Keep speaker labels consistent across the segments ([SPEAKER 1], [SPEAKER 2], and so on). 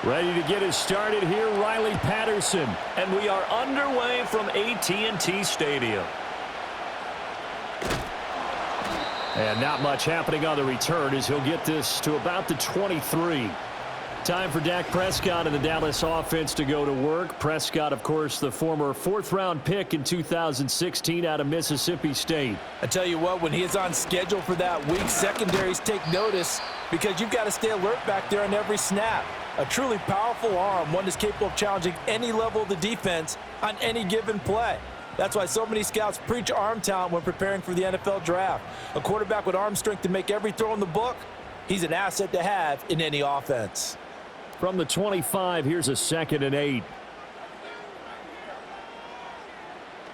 [SPEAKER 1] Ready to get us started here, Riley Patterson.
[SPEAKER 2] And we are underway from AT&T Stadium.
[SPEAKER 1] And not much happening on the return as he'll get this to about the 23. Time for Dak Prescott and the Dallas offense to go to work. Prescott, of course, the former fourth-round pick in 2016 out of Mississippi State.
[SPEAKER 3] I tell you what, when he is on schedule for that week, secondaries take notice because you've got to stay alert back there on every snap. A truly powerful arm, one that's capable of challenging any level of the defense on any given play. That's why so many scouts preach arm talent when preparing for the NFL draft. A quarterback with arm strength to make every throw in the book, he's an asset to have in any offense.
[SPEAKER 1] From the 25, here's a 2nd and 8.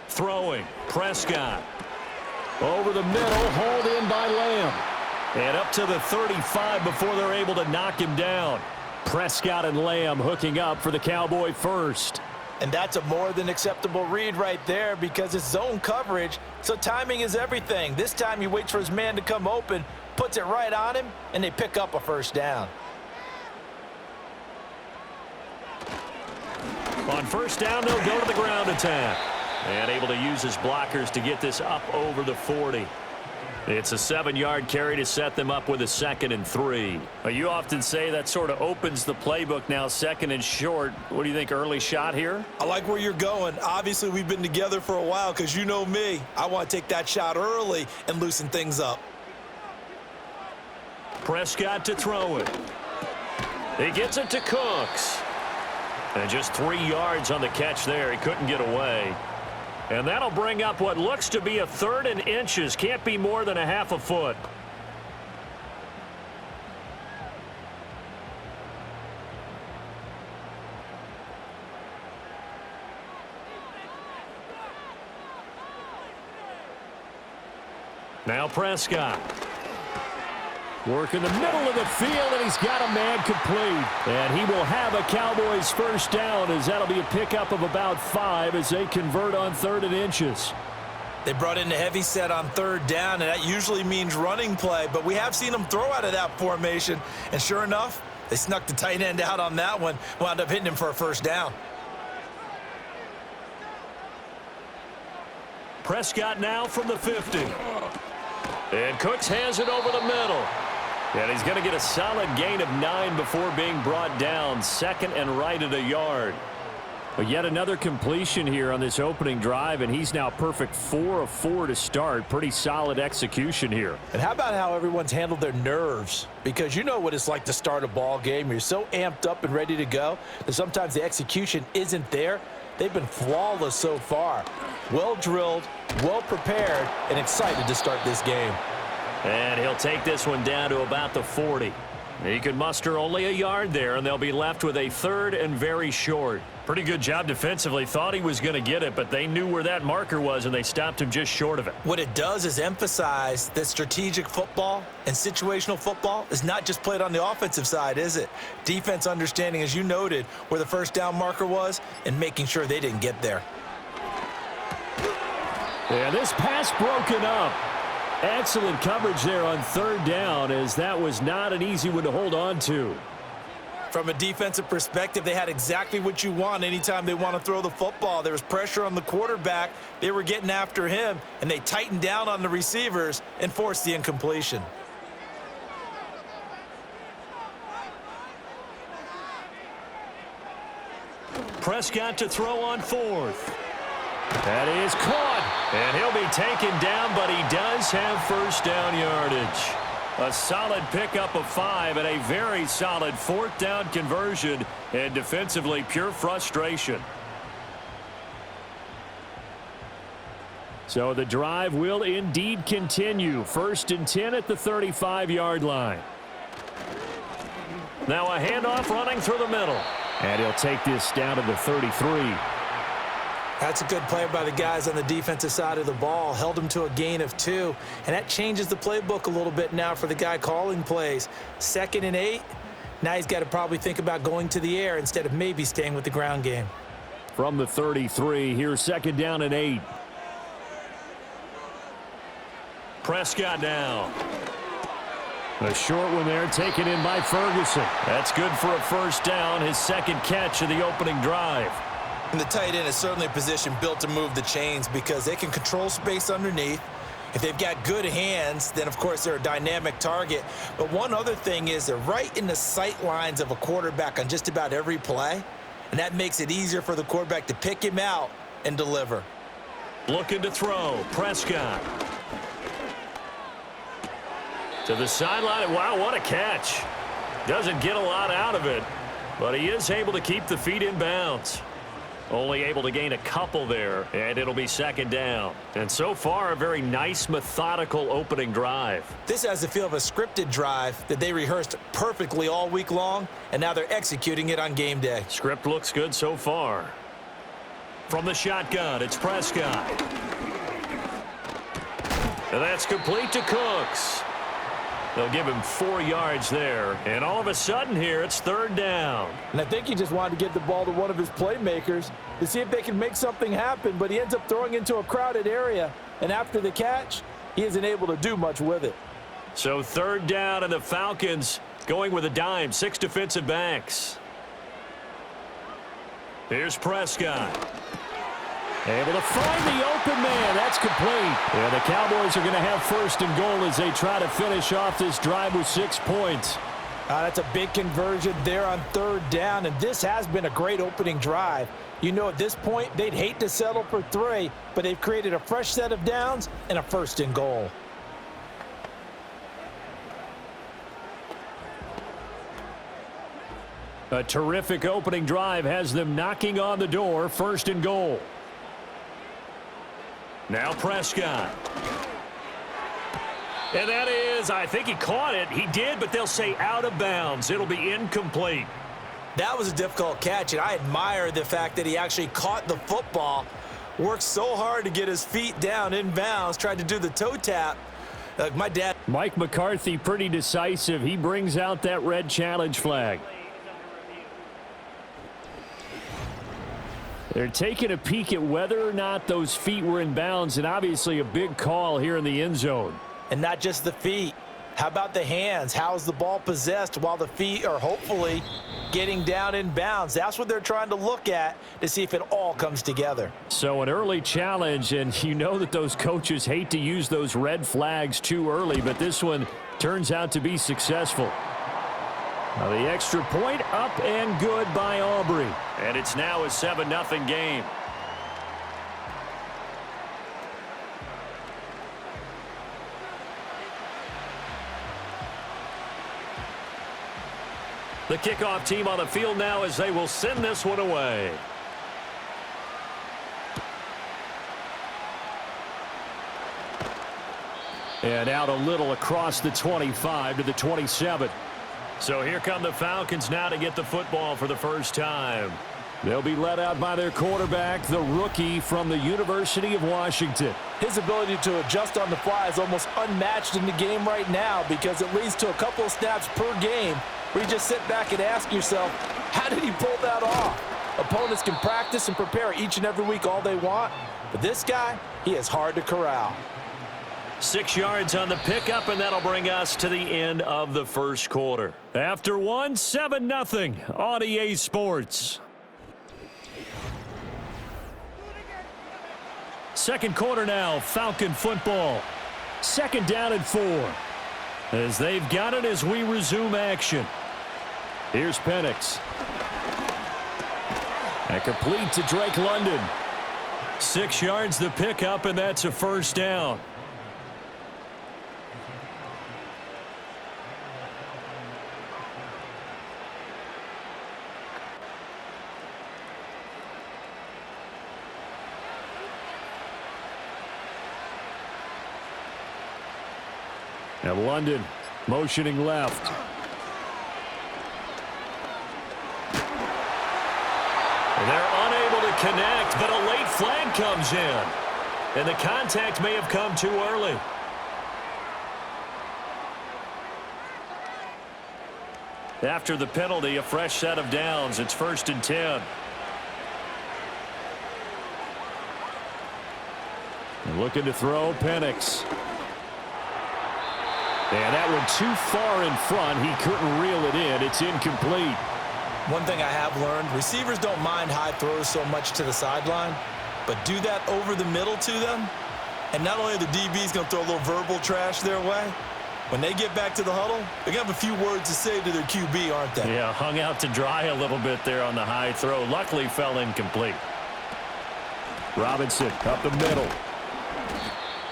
[SPEAKER 2] Throwing, Prescott.
[SPEAKER 1] Over the middle, hauled in by Lamb. And up to the 35 before they're able to knock him down. Prescott and Lamb hooking up for the Cowboy first.
[SPEAKER 3] And that's a more than acceptable read right there because it's zone coverage, so timing is everything. This time he waits for his man to come open, puts it right on him, and they pick up a first down.
[SPEAKER 2] On first down, they'll go to the ground attack. And able to use his blockers to get this up over the 40. It's a 7-yard carry to set them up with a 2nd and 3.
[SPEAKER 1] Well, you often say that sort of opens the playbook now, 2nd and short. What do you think, early shot here?
[SPEAKER 3] I like where you're going. Obviously, we've been together for a while because you know me. I want to take that shot early and loosen things up.
[SPEAKER 2] Prescott to throw it. He gets it to Cooks.
[SPEAKER 1] And just 3 yards on the catch there. He couldn't get away. And that'll bring up what looks to be a 3rd and inches. Can't be more than a half a foot. Now Prescott. Work in the middle of the field, and he's got a man complete. And he will have a Cowboys first down, as that'll be a pickup of about 5 as they convert on 3rd and inches.
[SPEAKER 3] They brought in the heavy set on 3rd down, and that usually means running play, but we have seen them throw out of that formation, and sure enough, they snuck the tight end out on that one, wound up hitting him for a first down.
[SPEAKER 2] Prescott now from the 50.
[SPEAKER 1] And Cooks has it over the middle. And he's going to get a solid gain of 9 before being brought down. 2nd and right at a yard. But yet another completion here on this opening drive, and he's now perfect 4 of 4 to start. Pretty solid execution here.
[SPEAKER 3] And how about how everyone's handled their nerves? Because you know what it's like to start a ball game. You're so amped up and ready to go that sometimes the execution isn't there. They've been flawless so far. Well drilled, well prepared, and excited to start this game.
[SPEAKER 1] And he'll take this one down to about the 40. He could muster only a yard there, and they'll be left with a 3rd and very short. Pretty good job defensively. Thought he was going to get it, but they knew where that marker was, and they stopped him just short of it.
[SPEAKER 3] What it does is emphasize that strategic football and situational football is not just played on the offensive side, is it? Defense understanding, as you noted, where the first down marker was and making sure they didn't get there.
[SPEAKER 1] Yeah, this pass broken up. Excellent coverage there on 3rd down, as that was not an easy one to hold on to.
[SPEAKER 3] From a defensive perspective, they had exactly what you want anytime they want to throw the football. There was pressure on the quarterback. They were getting after him, and they tightened down on the receivers and forced the incompletion.
[SPEAKER 2] Prescott to throw on 4th.
[SPEAKER 1] That is caught, and he'll be taken down, but he does have first down yardage. A solid pickup of 5 and a very solid 4th down conversion, and defensively pure frustration. So the drive will indeed continue. 1st and 10 at the 35-yard line. Now a handoff running through the middle. And he'll take this down to the 33.
[SPEAKER 3] That's a good play by the guys on the defensive side of the ball. Held him to a gain of 2. And that changes the playbook a little bit now for the guy calling plays. 2nd and 8. Now he's got to probably think about going to the air instead of maybe staying with the ground game.
[SPEAKER 1] From the 33, here's 2nd down and 8.
[SPEAKER 2] Prescott now.
[SPEAKER 1] A short one there taken in by Ferguson.
[SPEAKER 2] That's good for a first down, his second catch of the opening drive.
[SPEAKER 3] And the tight end is certainly a position built to move the chains because they can control space underneath. If they've got good hands, then, of course, they're a dynamic target. But one other thing is they're right in the sight lines of a quarterback on just about every play, and that makes it easier for the quarterback to pick him out and deliver.
[SPEAKER 2] Looking to throw. Prescott. To the sideline. Wow, what a catch. Doesn't get a lot out of it, but he is able to keep the feet in bounds. Only able to gain a couple there, and it'll be second down. And so far, a very nice, methodical opening drive.
[SPEAKER 3] This has the feel of a scripted drive that they rehearsed perfectly all week long, and now they're executing it on game day.
[SPEAKER 2] Script looks good so far. From the shotgun, it's Prescott. And that's complete to Cooks. They'll give him 4 yards there. And all of a sudden here, it's third down.
[SPEAKER 3] And I think he just wanted to get the ball to one of his playmakers to see if they can make something happen, but he ends up throwing into a crowded area. And after the catch, he isn't able to do much with it.
[SPEAKER 2] So third down, and the Falcons going with a dime, 6 defensive backs. Here's Prescott.
[SPEAKER 1] Able to find the open man. That's complete. And the Cowboys are going to have first and goal as they try to finish off this drive with 6 points.
[SPEAKER 3] That's a big conversion there on third down, and this has been a great opening drive. You know, at this point, they'd hate to settle for 3, but they've created a fresh set of downs and a first and goal.
[SPEAKER 1] A terrific opening drive has them knocking on the door, first and goal.
[SPEAKER 2] Now Prescott. And that is, I think he caught it. He did, but they'll say out of bounds. It'll be incomplete.
[SPEAKER 3] That was a difficult catch, and I admire the fact that he actually caught the football, worked so hard to get his feet down in bounds, tried to do the toe tap. Like my dad.
[SPEAKER 1] Mike McCarthy pretty decisive. He brings out that red challenge flag. They're taking a peek at whether or not those feet were in bounds, and obviously a big call here in the end zone.
[SPEAKER 3] And not just the feet. How about the hands? How is the ball possessed while the feet are hopefully getting down in bounds? That's what they're trying to look at to see if it all comes together.
[SPEAKER 1] So an early challenge, and you know that those coaches hate to use those red flags too early, but this one turns out to be successful. Now the extra point up and good by Aubrey.
[SPEAKER 2] And it's now a 7-0 game. The kickoff team on the field now as they will send this one away.
[SPEAKER 1] And out a little across the 25 to the 27.
[SPEAKER 2] So here come the Falcons now to get the football for the first time.
[SPEAKER 1] They'll be led out by their quarterback, the rookie from the University of Washington.
[SPEAKER 3] His ability to adjust on the fly is almost unmatched in the game right now because it leads to a couple of snaps per game where you just sit back and ask yourself, how did he pull that off? Opponents can practice and prepare each and every week all they want, but this guy, he is hard to corral.
[SPEAKER 2] 6 yards on the pickup, and that'll bring us to the end of the first quarter.
[SPEAKER 1] After one, 7-0 on EA Sports. Second quarter now, Falcon football. Second down and 4. As they've got it as we resume action. Here's Penix. And complete to Drake London.
[SPEAKER 2] 6 yards the pickup, and that's a first down.
[SPEAKER 1] And London motioning left.
[SPEAKER 2] They're unable to connect, but a late flag comes in. And the contact may have come too early. After the penalty, a fresh set of downs. It's 1st and 10.
[SPEAKER 1] And looking to throw, Penix. And that one too far in front. He couldn't reel it in. It's incomplete.
[SPEAKER 3] One thing I have learned, receivers don't mind high throws so much to the sideline, but do that over the middle to them, and not only are the DBs going to throw a little verbal trash their way, when they get back to the huddle, they're going to have a few words to say to their QB, aren't they?
[SPEAKER 1] Yeah, hung out to dry a little bit there on the high throw. Luckily fell incomplete. Robinson up the middle.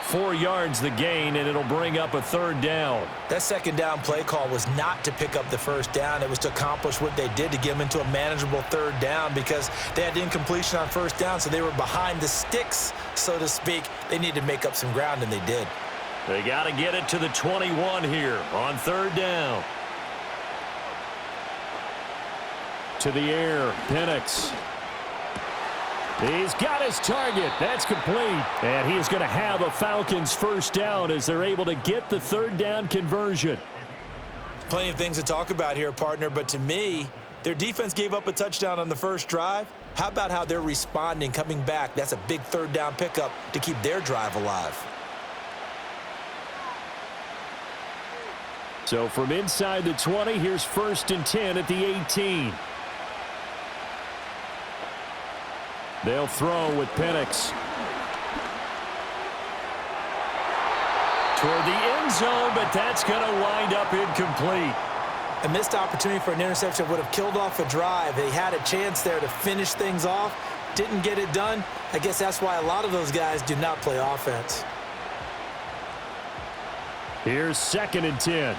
[SPEAKER 1] 4 yards the gain, and it'll bring up a third down.
[SPEAKER 3] That second down play call was not to pick up the first down. It was to accomplish what they did to get them into a manageable third down because they had incompletion on first down, so they were behind the sticks, so to speak. They needed to make up some ground, and they did.
[SPEAKER 1] They got to get it to the 21 here on third down. To the air, Penix. He's got his target. That's complete. And he is going to have a Falcons first down as they're able to get the third down conversion.
[SPEAKER 3] Plenty of things to talk about here, partner, but to me, their defense gave up a touchdown on the first drive. How about how they're responding, coming back? That's a big third down pickup to keep their drive alive.
[SPEAKER 1] So from inside the 20, here's 1st and 10 at the 18. They'll throw with Penix. Toward the end zone, but that's going to wind up incomplete.
[SPEAKER 3] A missed opportunity for an interception would have killed off a drive. They had a chance there to finish things off. Didn't get it done. I guess that's why a lot of those guys do not play offense.
[SPEAKER 1] Here's 2nd and 10.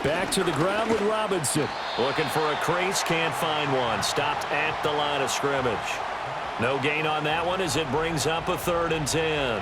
[SPEAKER 1] Back to the ground with Robinson.
[SPEAKER 2] Looking for a crease, can't find one. Stopped at the line of scrimmage. No gain on that one as it brings up a 3rd and 10.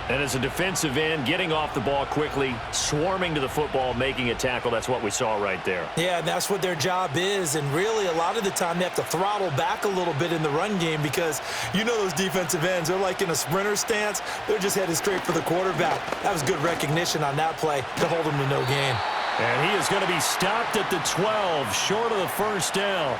[SPEAKER 2] And as a defensive end, getting off the ball quickly, swarming to the football, making a tackle, that's what we saw right there.
[SPEAKER 3] Yeah, and that's what their job is. And really, a lot of the time, they have to throttle back a little bit in the run game because you know those defensive ends, they're like in a sprinter stance. They're just headed straight for the quarterback. That was good recognition on that play to hold them to no gain.
[SPEAKER 1] And he is going to be stopped at the 12, short of the first down.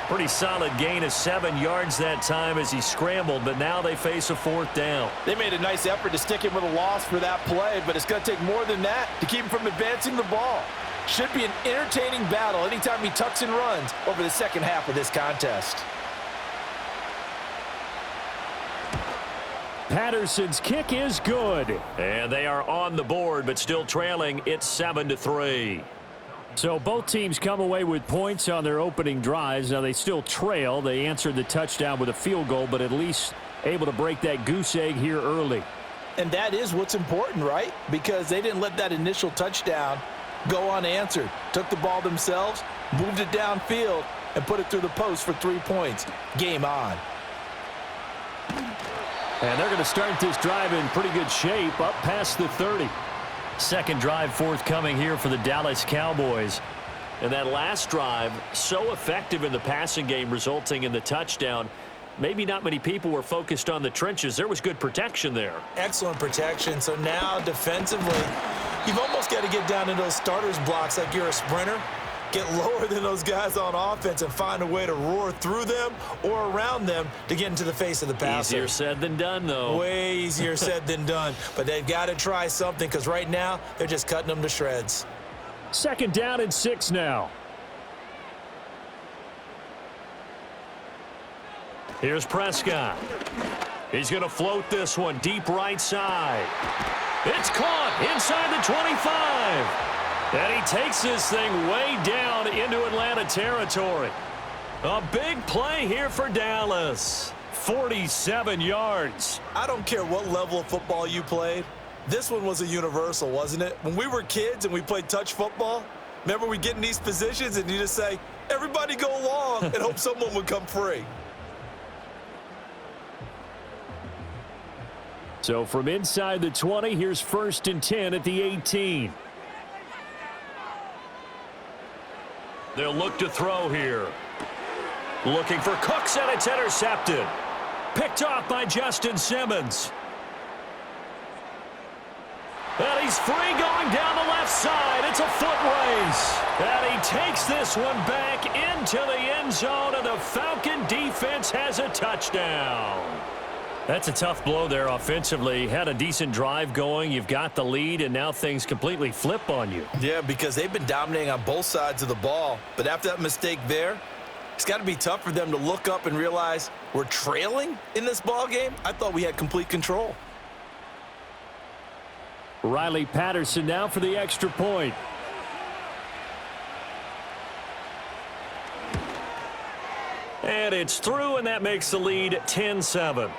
[SPEAKER 2] Pretty solid gain of 7 yards that time as he scrambled, but now they face a 4th down.
[SPEAKER 3] They made a nice effort to stick him with a loss for that play, but it's going to take more than that to keep him from advancing the ball. Should be an entertaining battle anytime he tucks and runs over the second half of this contest.
[SPEAKER 1] Patterson's kick is good.
[SPEAKER 2] And they are on the board, but still trailing. It's 7-3.
[SPEAKER 1] So both teams come away with points on their opening drives. Now they still trail. They answered the touchdown with a field goal, but at least able to break that goose egg here early.
[SPEAKER 3] And that is what's important, right? Because they didn't let that initial touchdown go unanswered. Took the ball themselves, moved it downfield, and put it through the post for 3 points. Game on.
[SPEAKER 1] And they're going to start this drive in pretty good shape, up past the 30.
[SPEAKER 2] Second drive forthcoming here for the Dallas Cowboys. And that last drive, so effective in the passing game, resulting in the touchdown. Maybe not many people were focused on the trenches. There was good protection there.
[SPEAKER 3] Excellent protection. So now defensively, you've almost got to get down in those starters blocks like you're a sprinter. Get lower than those guys on offense and find a way to roar through them or around them to get into the face of the passer.
[SPEAKER 2] Easier said than done, though.
[SPEAKER 3] Way easier said than done. But they've got to try something because right now they're just cutting them to shreds.
[SPEAKER 1] 2nd down and 6 now.
[SPEAKER 2] Here's Prescott. He's going to float this one deep right side. It's caught inside the 25. And he takes this thing way down into Atlanta territory. A big play here for Dallas. 47 yards.
[SPEAKER 3] I don't care what level of football you played. This one was a universal, wasn't it? When we were kids and we played touch football, remember we get in these positions and you just say, everybody go long and hope someone would come free.
[SPEAKER 1] So from inside the 20, here's 1st and 10 at the 18.
[SPEAKER 2] They'll look to throw here. Looking for Cooks, and it's intercepted. Picked off by Justin Simmons. And he's free going down the left side. It's a foot race. And he takes this one back into the end zone, and the Falcon defense has a touchdown.
[SPEAKER 1] That's a tough blow there offensively. Had a decent drive going. You've got the lead, and now things completely flip on you.
[SPEAKER 3] Yeah, because they've been dominating on both sides of the ball. But after that mistake there, it's got to be tough for them to look up and realize we're trailing in this ball game. I thought we had complete control.
[SPEAKER 1] Riley Patterson now for the extra point. And it's through, and that makes the lead 10-7.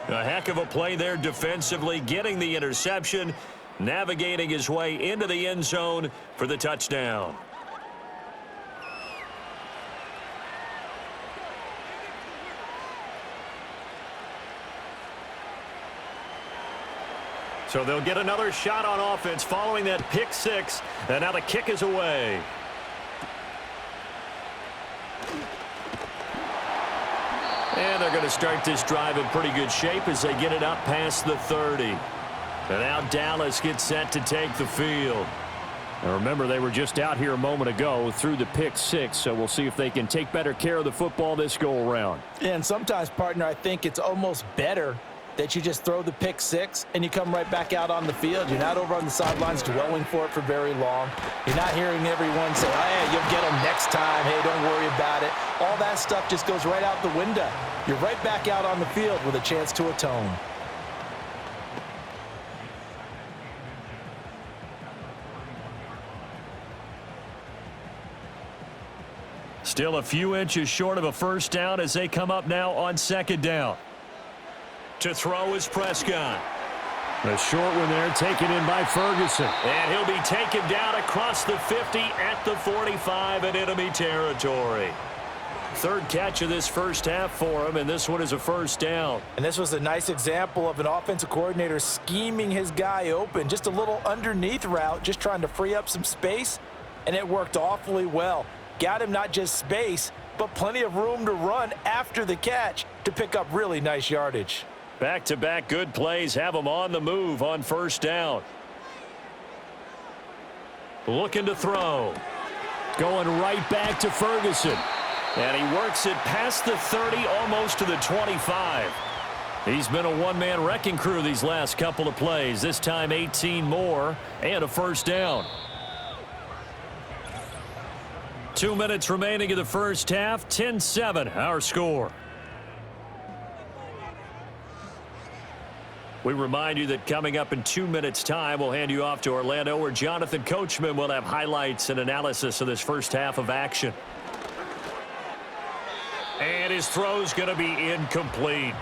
[SPEAKER 1] A heck of a play there defensively, getting the interception, navigating his way into the end zone for the touchdown. So they'll get another shot on offense following that pick six, and now the kick is away. And they're going to start this drive in pretty good shape as they get it up past the 30. And now Dallas gets set to take the field. Now remember, they were just out here a moment ago through the pick six, so we'll see if they can take better care of the football this go-around.
[SPEAKER 3] And sometimes, partner, I think it's almost better that you just throw the pick six and you come right back out on the field. You're not over on the sidelines dwelling for it for very long. You're not hearing everyone say, hey, you'll get them next time. Hey, don't worry about it. All that stuff just goes right out the window. You're right back out on the field with a chance to atone.
[SPEAKER 1] Still a few inches short of a first down as they come up now on second down. To throw is Prescott. The short one there taken in by Ferguson. And he'll be taken down across the 50 at the 45 in enemy territory. Third catch of this first half for him, and this one is a first down.
[SPEAKER 3] And this was a nice example of an offensive coordinator scheming his guy open. Just a little underneath route, just trying to free up some space, and it worked awfully well. Got him not just space, but plenty of room to run after the catch to pick up really nice yardage.
[SPEAKER 1] Back-to-back good plays have him on the move on first down. Looking to throw. Going right back to Ferguson. And he works it past the 30, almost to the 25. He's been a one-man wrecking crew these last couple of plays. This time 18 more and a first down. 2 minutes remaining in the first half. 10-7 our score. We remind you that coming up in 2 minutes' time, we'll hand you off to Orlando, where Jonathan Coachman will have highlights and analysis of this first half of action. And his throw's going to be incomplete.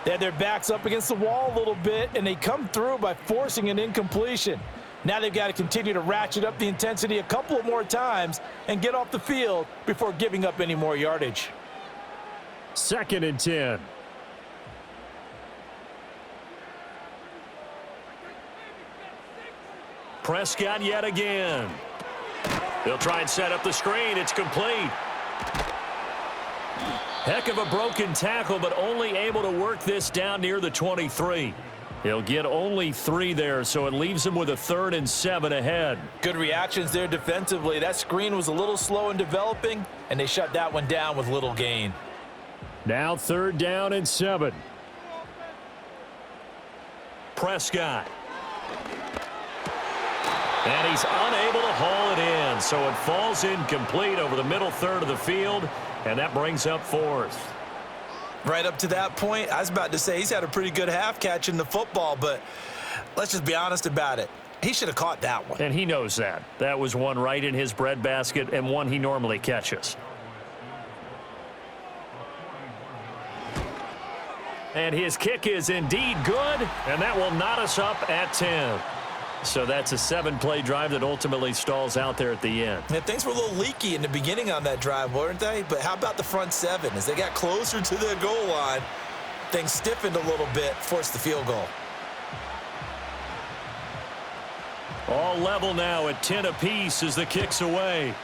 [SPEAKER 3] They had their backs up against the wall a little bit, and they come through by forcing an incompletion. Now they've got to continue to ratchet up the intensity a couple of more times and get off the field before giving up any more yardage.
[SPEAKER 1] 2nd and 10. Prescott yet again. They'll try and set up the screen. It's complete. Heck of a broken tackle, but only able to work this down near the 23. He'll get only 3 there, so it leaves him with a 3rd and 7 ahead.
[SPEAKER 3] Good reactions there defensively. That screen was a little slow in developing, and they shut that one down with little gain.
[SPEAKER 1] Now 3rd down and 7. Prescott. And he's unable to haul it in, so it falls incomplete over the middle third of the field, and that brings up 4th.
[SPEAKER 3] Right up to that point, I was about to say he's had a pretty good half catching the football, but let's just be honest about it. He should have caught that one.
[SPEAKER 1] And he knows that. That was one right in his breadbasket and one he normally catches. And his kick is indeed good, and that will knot us up at 10. So that's a 7-play drive that ultimately stalls out there at the end.
[SPEAKER 3] Yeah, things were a little leaky in the beginning on that drive, weren't they? But how about the front 7? As they got closer to their goal line, things stiffened a little bit, forced the field goal.
[SPEAKER 1] All level now at 10 apiece as the kick's away.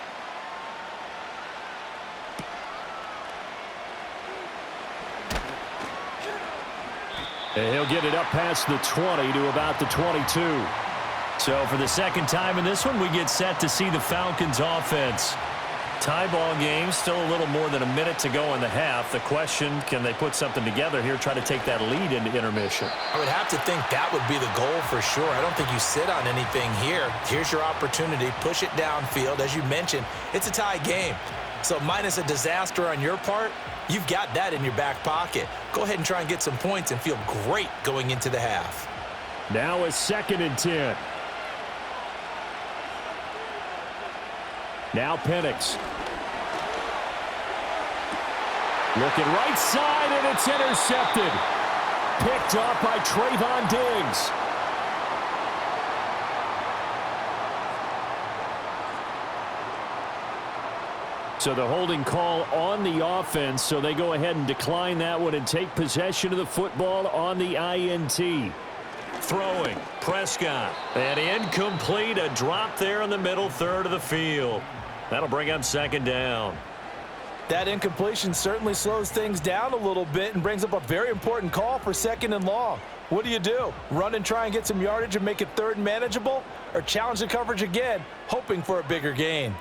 [SPEAKER 1] And he'll get it up past the 20 to about the 22. So for the second time in this one, we get set to see the Falcons offense. Tie ball game, still a little more than a minute to go in the half. The question, can they put something together here, try to take that lead into intermission?
[SPEAKER 3] I would have to think that would be the goal for sure. I don't think you sit on anything here. Here's your opportunity. Push it downfield. As you mentioned, it's a tie game. So minus a disaster on your part, you've got that in your back pocket. Go ahead and try and get some points and feel great going into the half.
[SPEAKER 1] Now a 2nd and 10. Now Penix. Looking right side, and it's intercepted. Picked off by Trayvon Diggs. So the holding call on the offense, so they go ahead and decline that one and take possession of the football on the INT. Throwing, Prescott, and incomplete, a drop there in the middle third of the field. That'll bring up 2nd down.
[SPEAKER 3] That incompletion certainly slows things down a little bit and brings up a very important call for 2nd and long. What do? Run and try and get some yardage and make it 3rd and manageable? Or challenge the coverage again, hoping for a bigger gain?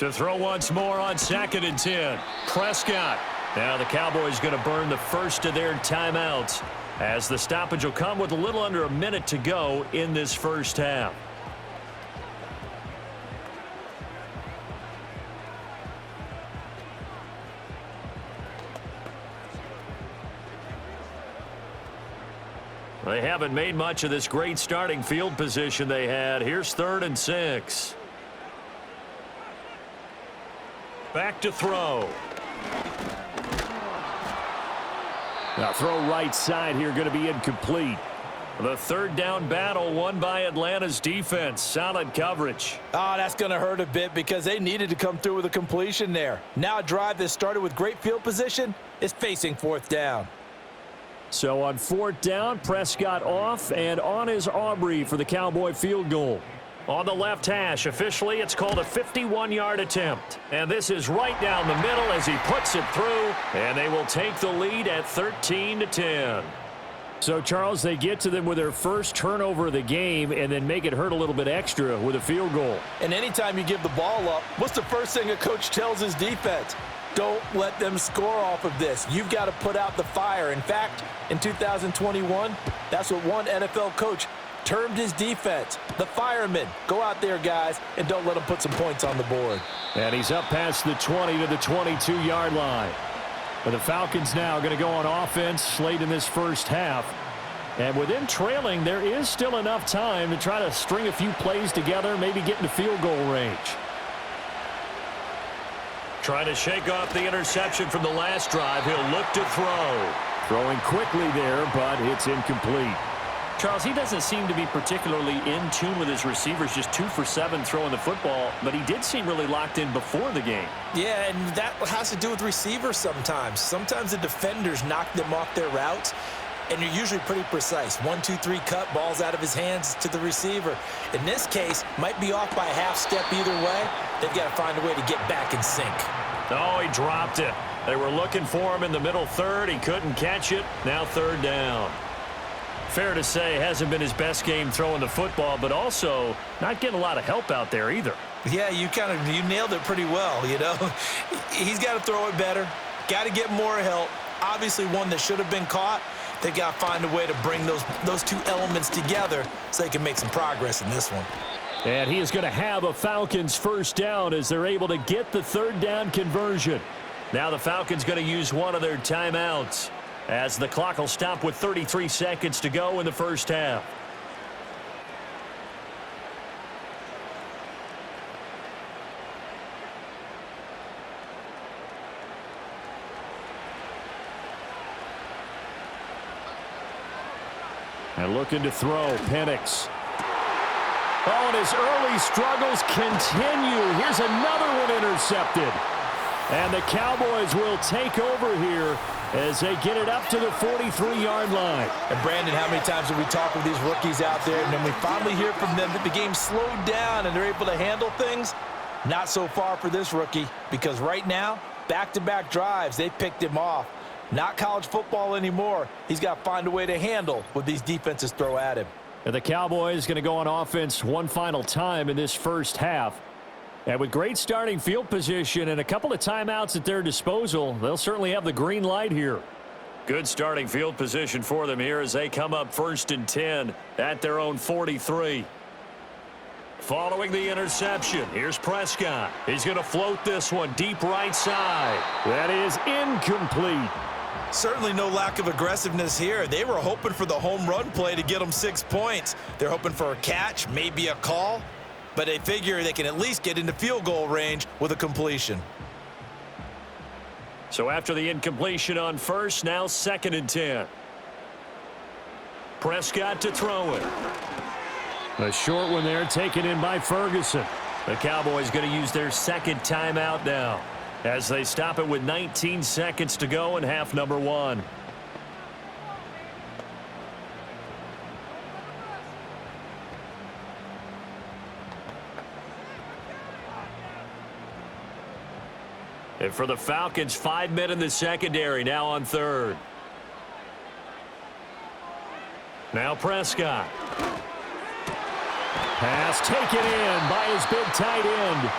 [SPEAKER 1] To throw once more on 2nd and 10. Prescott. Now the Cowboys going to burn the first of their timeouts, as the stoppage will come with a little under a minute to go in this first half. They haven't made much of this great starting field position they had. Here's 3rd and 6. Back to throw. Now throw right side here, going to be incomplete. The 3rd down battle won by Atlanta's defense. Solid coverage.
[SPEAKER 3] Oh, that's going to hurt a bit because they needed to come through with a completion there. Now a drive that started with great field position is facing 4th down.
[SPEAKER 1] So on 4th down, Prescott off, and on is Aubrey for the Cowboy field goal. On the left hash, officially it's called a 51-yard attempt. And this is right down the middle as he puts it through, and they will take the lead at 13-10. So, Charles, they get to them with their first turnover of the game and then make it hurt a little bit extra with a field goal.
[SPEAKER 3] And anytime you give the ball up, what's the first thing a coach tells his defense? Don't let them score off of this. You've got to put out the fire. In fact, in 2021, that's what one NFL coach termed his defense, the firemen. Go out there, guys, and don't let them put some points on the board.
[SPEAKER 1] And he's up past the 20 to the 22-yard line. And the Falcons now are going to go on offense late in this first half. And within trailing, there is still enough time to try to string a few plays together, maybe get into field goal range. Trying to shake off the interception from the last drive. He'll look to throw. Throwing quickly there, but it's incomplete.
[SPEAKER 2] Charles, he doesn't seem to be particularly in tune with his receivers, just 2 for 7 throwing the football, but he did seem really locked in before the game.
[SPEAKER 3] Yeah, and that has to do with receivers sometimes. Sometimes the defenders knock them off their routes, and you're usually pretty precise. 1, 2, 3 cut, balls out of his hands to the receiver. In this case, might be off by a half step either way. They've got to find a way to get back in sync.
[SPEAKER 1] Oh, he dropped it. They were looking for him in the middle third. He couldn't catch it. Now 3rd down. Fair to say, hasn't been his best game throwing the football, but also not getting a lot of help out there either.
[SPEAKER 3] Yeah, you nailed it pretty well, you know. He's got to throw it better. Got to get more help. Obviously one that should have been caught. They got to find a way to bring those two elements together so they can make some progress in this one.
[SPEAKER 1] And he is going to have a Falcons first down as they're able to get the 3rd down conversion. Now the Falcons going to use one of their timeouts, as the clock will stop with 33 seconds to go in the first half. And looking to throw, Penix. Oh, and his early struggles continue. Here's another one intercepted. And the Cowboys will take over here as they get it up to the 43-yard line.
[SPEAKER 3] And Brandon, how many times have we talked with these rookies out there, and then we finally hear from them that the game slowed down and they're able to handle things? Not so far for this rookie, because right now, back-to-back drives, they picked him off. Not college football anymore. He's got to find a way to handle what these defenses throw at him.
[SPEAKER 1] And the Cowboys going to go on offense one final time in this first half. And with great starting field position and a couple of timeouts at their disposal, they'll certainly have the green light here.
[SPEAKER 2] Good starting field position for them here as they come up 1st and 10 at their own 43. Following the interception, here's Prescott. He's going to float this one deep right side.
[SPEAKER 1] That is incomplete.
[SPEAKER 3] Certainly no lack of aggressiveness here. They were hoping for the home run play to get them 6 points. They're hoping for a catch, maybe a call, but they figure they can at least get into field goal range with a completion.
[SPEAKER 2] So after the incompletion on first, now 2nd and 10. Prescott to throw it.
[SPEAKER 1] A short one there taken in by Ferguson.
[SPEAKER 2] The Cowboys going to use their 2nd timeout now as they stop it with 19 seconds to go in half number 1. And for the Falcons, 5 men in the secondary now on 3rd. Now Prescott.
[SPEAKER 1] Pass taken in by his big tight end.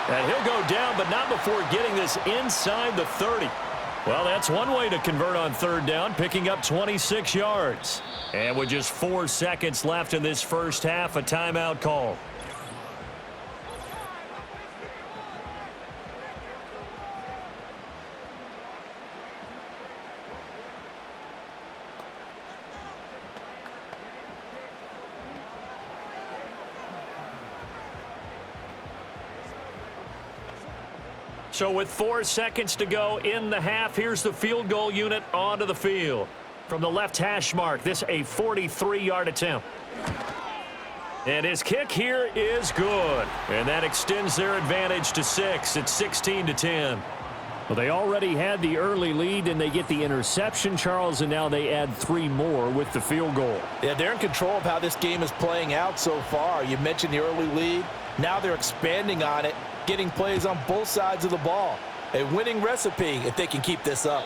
[SPEAKER 2] And he'll go down, but not before getting this inside the 30.
[SPEAKER 1] Well, that's one way to convert on 3rd down, picking up 26 yards.
[SPEAKER 2] And with just 4 seconds left in this first half, a timeout call. So with 4 seconds to go in the half, here's the field goal unit onto the field. From the left hash mark, this a 43-yard attempt. And his kick here is good. And that extends their advantage to 6. It's 16-10.
[SPEAKER 1] Well, they already had the early lead, and they get the interception, Charles, and now they add 3 more with the field goal.
[SPEAKER 3] Yeah, they're in control of how this game is playing out so far. You mentioned the early lead. Now they're expanding on it, getting plays on both sides of the ball. A winning recipe if they can keep this up.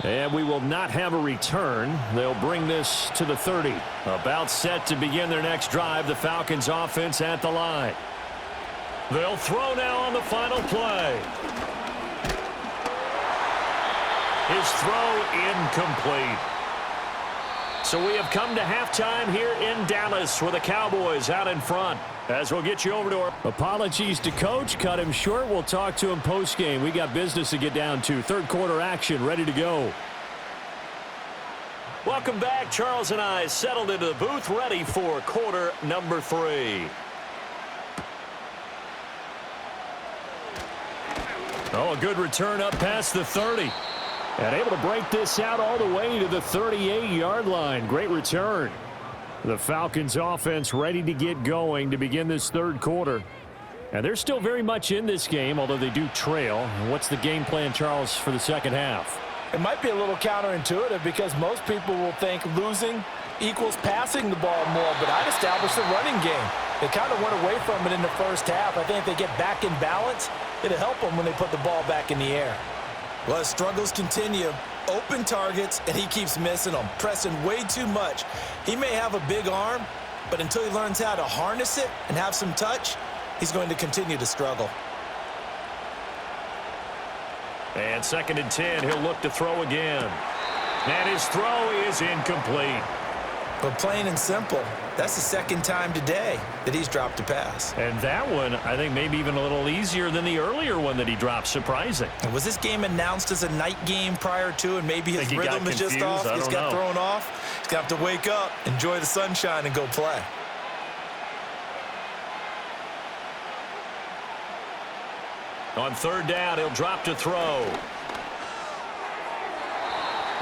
[SPEAKER 1] And we will not have a return. They'll bring this to the 30.
[SPEAKER 2] About set to begin their next drive, the Falcons offense at the line. They'll throw now on the final play. His throw incomplete. So we have come to halftime here in Dallas with the Cowboys out in front. As we'll get you over to our...
[SPEAKER 1] Apologies to Coach. Cut him short. We'll talk to him post-game. We got business to get down to. 3rd quarter action ready to go.
[SPEAKER 2] Welcome back. Charles and I settled into the booth ready for quarter number 3.
[SPEAKER 1] Oh, a good return up past the 30. And able to break this out all the way to the 38-yard line. Great return. The Falcons offense ready to get going to begin this 3rd quarter. And they're still very much in this game, although they do trail. What's the game plan, Charles, for the 2nd half?
[SPEAKER 3] It might be a little counterintuitive because most people will think losing equals passing the ball more, but I'd establish the running game. They kind of went away from it in the first half. I think if they get back in balance, it'll help them when they put the ball back in the air. Well, his struggles continue. Open targets, and he keeps missing them, pressing way too much. He may have a big arm, but until he learns how to harness it and have some touch, he's going to continue to struggle.
[SPEAKER 2] And 2nd and 10, he'll look to throw again. And his throw is incomplete.
[SPEAKER 3] But plain and simple, that's the 2nd time today that he's dropped a pass.
[SPEAKER 2] And that one, I think, maybe even a little easier than the earlier one that he dropped. Surprising.
[SPEAKER 3] And was this game announced as a night game prior to, and maybe his rhythm is just off? He's got thrown off. He's going to have to wake up, enjoy the sunshine, and go play.
[SPEAKER 2] On 3rd down, he'll drop to throw.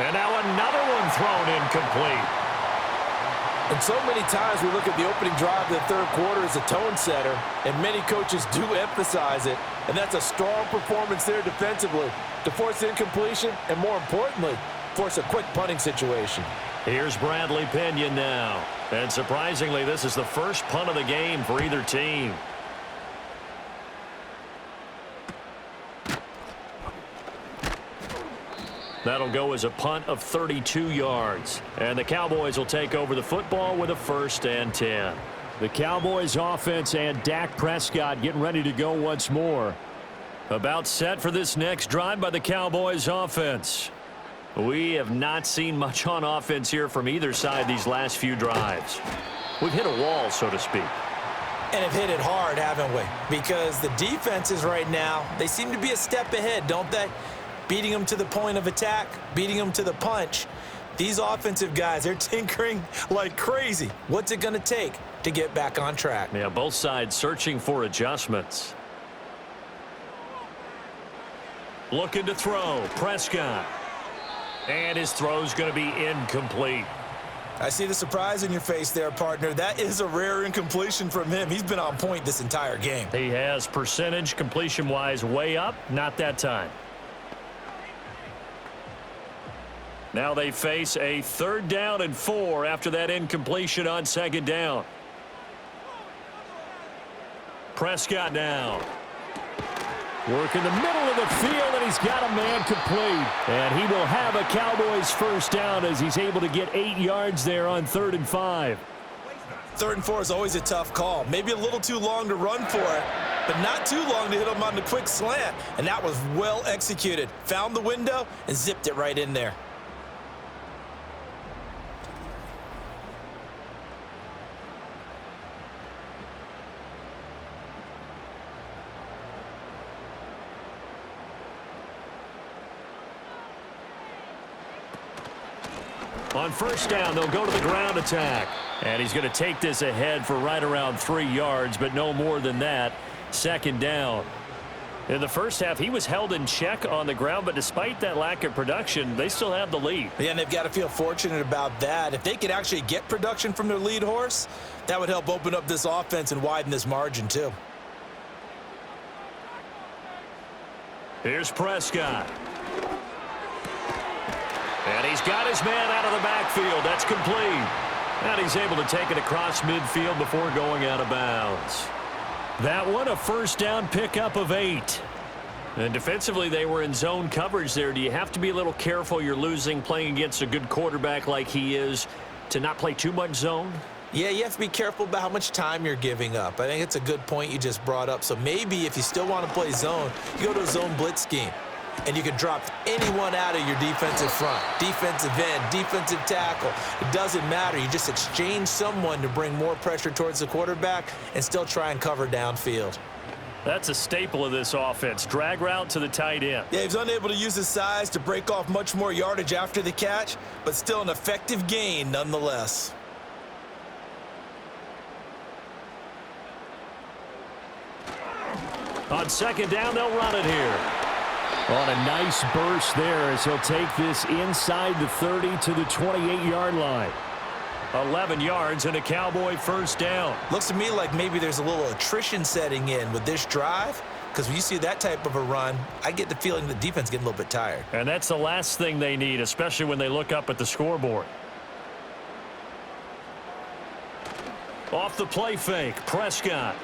[SPEAKER 2] And now another one thrown incomplete.
[SPEAKER 3] And so many times we look at the opening drive of the 3rd quarter as a tone setter, and many coaches do emphasize it, and that's a strong performance there defensively to force incompletion and, more importantly, force a quick punting situation.
[SPEAKER 2] Here's Bradley Pinion now. And surprisingly, this is the first punt of the game for either team.
[SPEAKER 1] That'll go as a punt of 32 yards. And the Cowboys will take over the football with a 1st and 10. The Cowboys offense and Dak Prescott getting ready to go once more. About set for this next drive by the Cowboys offense. We have not seen much on offense here from either side these last few drives. We've hit a wall, so to speak.
[SPEAKER 3] And have hit it hard, haven't we? Because the defenses right now, they seem to be a step ahead, don't they? Beating them to the point of attack, beating them to the punch. These offensive guys, they're tinkering like crazy. What's it going to take to get back on track?
[SPEAKER 1] Yeah, both sides searching for adjustments. Looking to throw, Prescott. And his throw's going to be incomplete.
[SPEAKER 3] I see the surprise in your face there, partner. That is a rare incompletion from him. He's been on point this entire game.
[SPEAKER 1] He has percentage completion-wise way up, not that time. Now they face a 3rd down and 4 after that incompletion on 2nd down. Prescott now. Work in the middle of the field, and he's got a man complete. And he will have a Cowboys 1st down as he's able to get 8 yards there on 3rd and 5.
[SPEAKER 3] 3rd and 4 is always a tough call. Maybe a little too long to run for it, but not too long to hit him on the quick slant. And that was well executed. Found the window and zipped it right in there.
[SPEAKER 1] On 1st down, they'll go to the ground attack. And he's going to take this ahead for right around 3 yards, but no more than that. 2nd down. In the first half, he was held in check on the ground, but despite that lack of production, they still have the lead.
[SPEAKER 3] Yeah, and they've got to feel fortunate about that. If they could actually get production from their lead horse, that would help open up this offense and widen this margin too.
[SPEAKER 1] Here's Prescott. And he's got his man out of the backfield. That's complete. And he's able to take it across midfield before going out of bounds. That one, a 1st down pickup of 8. And defensively, they were in zone coverage there. Do you have to be a little careful? You're losing playing against a good quarterback like he is to not play too much zone?
[SPEAKER 3] Yeah, you have to be careful about how much time you're giving up. I think it's a good point you just brought up. So maybe if you still want to play zone, you go to a zone blitz scheme. And you can drop anyone out of your defensive front, defensive end, defensive tackle. It doesn't matter. You just exchange someone to bring more pressure towards the quarterback and still try and cover downfield.
[SPEAKER 1] That's a staple of this offense. Drag route to the tight end.
[SPEAKER 3] Yeah, he's unable to use his size to break off much more yardage after the catch, but still an effective gain nonetheless.
[SPEAKER 1] On 2nd down, they'll run it here. On a nice burst there as he'll take this inside the 30 to the 28-yard line. 11 yards and a Cowboy 1st down.
[SPEAKER 3] Looks to me like maybe there's a little attrition setting in with this drive, because when you see that type of a run, I get the feeling the defense is getting a little bit tired.
[SPEAKER 1] And that's the last thing they need, especially when they look up at the scoreboard. Off the play fake, Prescott.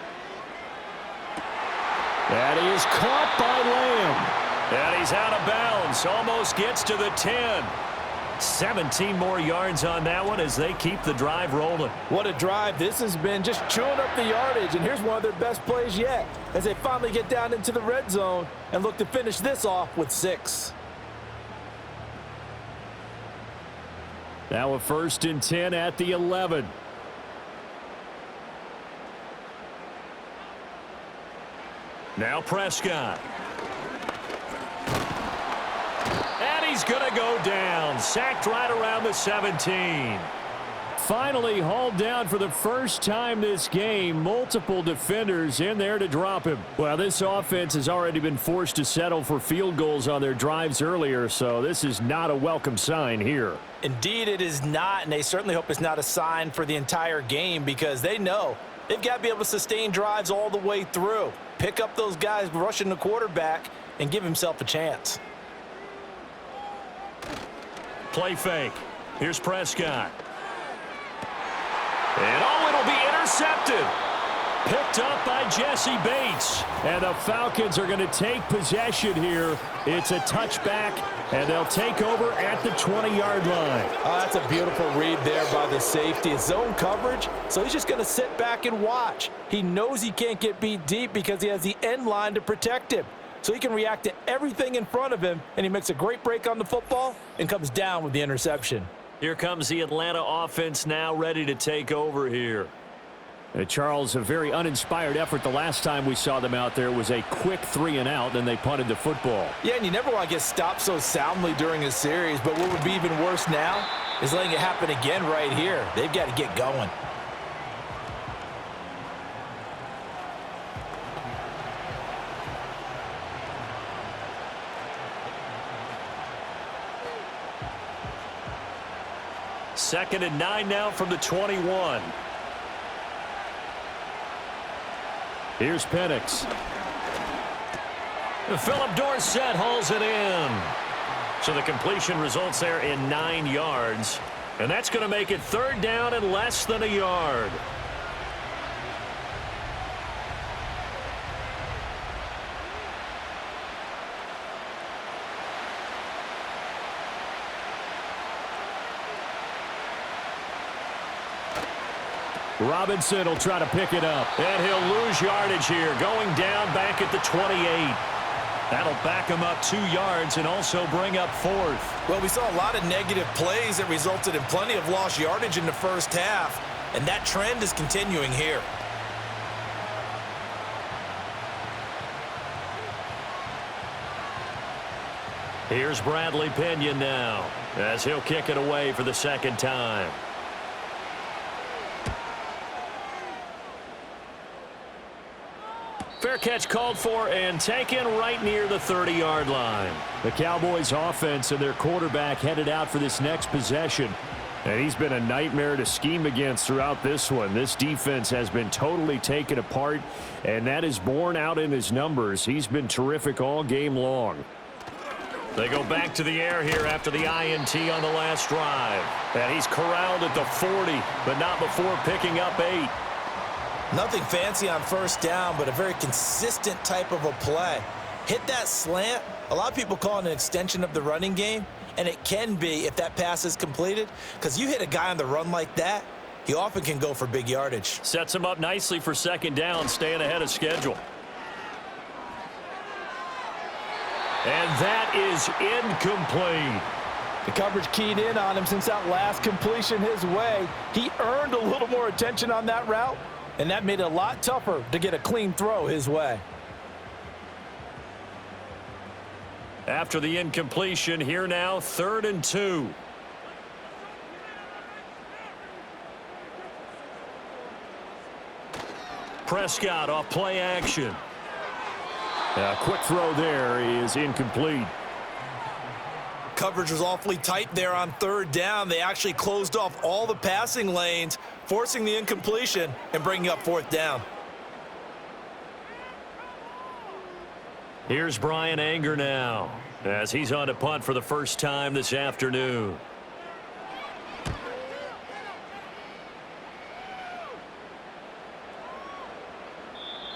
[SPEAKER 1] That is caught by Lamb. And he's out of bounds. Almost gets to the 10. 17 more yards on that one as they keep the drive rolling.
[SPEAKER 3] What a drive this has been, just chewing up the yardage. And here's one of their best plays yet as they finally get down into the red zone and look to finish this off with 6.
[SPEAKER 1] Now a 1st and 10 at the 11. Now Prescott. And he's going to go down. Sacked right around the 17. Finally hauled down for the first time this game. Multiple defenders in there to drop him. Well, this offense has already been forced to settle for field goals on their drives earlier, so this is not a welcome sign here.
[SPEAKER 3] Indeed it is not, and they certainly hope it's not a sign for the entire game because they know they've got to be able to sustain drives all the way through. Pick up those guys rushing the quarterback and give himself a chance.
[SPEAKER 1] Play fake. Here's Prescott. And oh, it'll be intercepted. picked up by Jesse Bates. And the Falcons are going to take possession here. It's a touchback, and they'll take over at the 20-yard line.
[SPEAKER 3] Oh, that's a beautiful read there by the safety. It's zone coverage, so he's just going to sit back and watch. He knows he can't get beat deep because he has the end line to protect him. So he can react to everything in front of him, and he makes a great break on the football and comes down with the interception.
[SPEAKER 1] Here comes the Atlanta offense now ready to take over here. Charles, a very uninspired effort the last time we saw them out there was a quick 3-and-out, then they punted the football.
[SPEAKER 3] Yeah, and you never want to get stopped so soundly during a series, but what would be even worse now is letting it happen again right here. They've got to get going.
[SPEAKER 1] Second and 9 now from the 21. Here's Penix. Philip Dorsett hauls it in. So the completion results there in 9 yards. And that's going to make it third down and less than a yard. Robinson will try to pick it up. And he'll lose yardage here, going down back at the 28. That'll back him up 2 yards and also bring up fourth.
[SPEAKER 3] Well, we saw a lot of negative plays that resulted in plenty of lost yardage in the first half, and that trend is continuing here.
[SPEAKER 1] Here's Bradley Pinion now, as he'll kick it away for the second time. Fair catch called for and taken right near the 30-yard line. The Cowboys offense and their quarterback headed out for this next possession. And he's been a nightmare to scheme against throughout this one. This defense has been totally taken apart, and that is borne out in his numbers. He's been terrific all game long. They go back to the air here after the INT on the last drive. And he's corralled at the 40, but not before picking up 8.
[SPEAKER 3] Nothing fancy on first down, but a very consistent type of a play. Hit that slant. A lot of people call it an extension of the running game, and it can be if that pass is completed, because you hit a guy on the run like that, he often can go for big yardage.
[SPEAKER 1] Sets him up nicely for second down, staying ahead of schedule. And that is incomplete.
[SPEAKER 3] The coverage keyed in on him since that last completion his way. He earned a little more attention on that route, and that made it a lot tougher to get a clean throw his way.
[SPEAKER 1] After the incompletion, here now, 3rd and 2. Prescott off play action. A quick throw there is incomplete.
[SPEAKER 3] Coverage was awfully tight there on 3rd down. They actually closed off all the passing lanes, forcing the incompletion and bringing up 4th down.
[SPEAKER 1] Here's Brian Anger now, as he's on to punt for the first time this afternoon.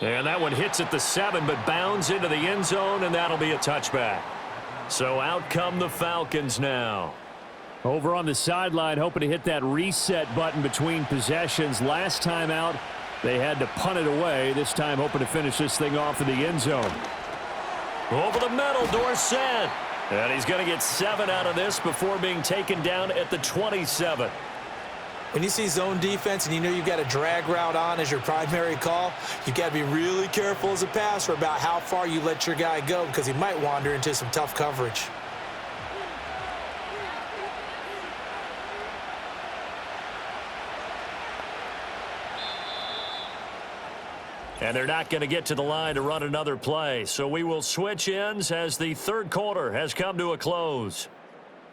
[SPEAKER 1] And that one hits at the 7, but bounds into the end zone, and that'll be a touchback. So out come the Falcons now. Over on the sideline, hoping to hit that reset button between possessions. Last time out, they had to punt it away. This time hoping to finish this thing off in the end zone. Over the middle, Dorsett. And he's going to get 7 out of this before being taken down at the 27.
[SPEAKER 3] When you see zone defense and you know you've got a drag route on as your primary call, you've got to be really careful as a passer about how far you let your guy go, because he might wander into some tough coverage.
[SPEAKER 1] And they're not going to get to the line to run another play, so we will switch ends as the third quarter has come to a close.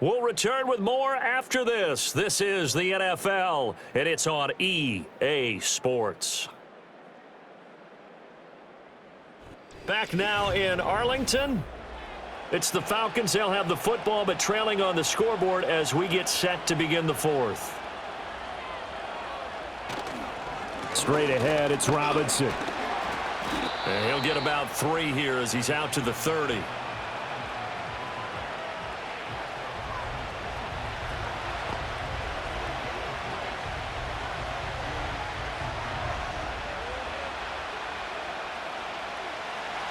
[SPEAKER 1] We'll return with more after this. This is the NFL, and it's on EA Sports. Back now in Arlington. It's the Falcons. They'll have the football, but trailing on the scoreboard as we get set to begin the fourth. Straight ahead, it's Robinson.
[SPEAKER 2] And he'll get about 3 here as he's out to the 30.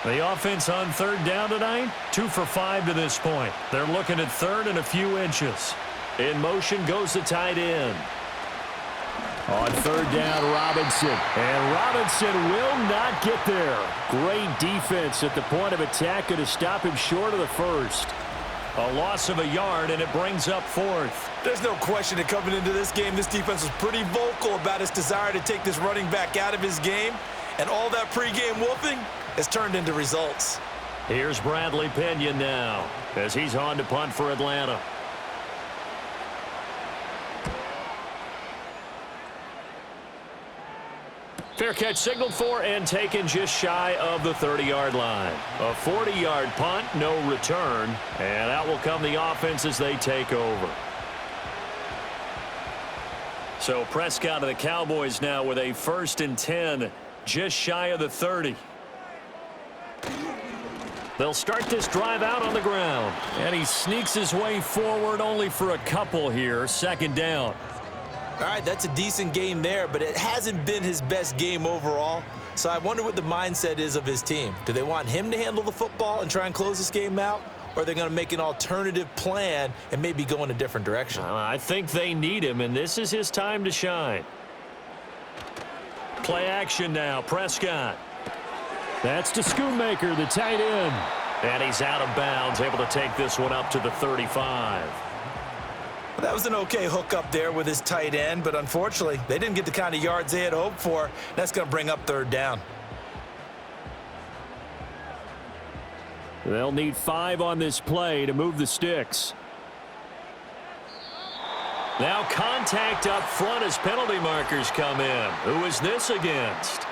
[SPEAKER 2] The offense on 3rd down tonight, 2 for 5 to this point. They're looking at 3rd and a few inches. In motion goes the tight end.
[SPEAKER 1] On 3rd down, Robinson. And Robinson will not get there. Great defense at the point of attack to stop him short of the first.
[SPEAKER 2] A loss of a yard, and it brings up 4th.
[SPEAKER 3] There's no question that coming into this game, this defense was pretty vocal about its desire to take this running back out of his game. And all that pregame whooping has turned into results.
[SPEAKER 2] Here's Bradley Pena now as he's on to punt for Atlanta. Fair catch signaled for and taken just shy of the 30-yard line. A 40-yard punt, no return, and out will come the offense as they take over. So Prescott of the Cowboys now with a 1st and 10, just shy of the 30. They'll start this drive out on the ground.
[SPEAKER 1] And he sneaks his way forward only for a couple here. 2nd down.
[SPEAKER 3] All right, that's a decent game there, but it hasn't been his best game overall. So I wonder what the mindset is of his team. Do they want him to handle the football and try and close this game out? Or are they going to make an alternative plan and maybe go in a different direction?
[SPEAKER 2] I think they need him, and this is his time to shine. Play action now, Prescott.
[SPEAKER 1] That's to Schoonmaker, the tight end.
[SPEAKER 2] And he's out of bounds, able to take this one up to the 35.
[SPEAKER 3] Well, that was an okay hook up there with his tight end, but unfortunately, they didn't get the kind of yards they had hoped for. That's going to bring up 3rd down.
[SPEAKER 1] They'll need 5 on this play to move the sticks.
[SPEAKER 2] Now contact up front as penalty markers come in. Who is this against?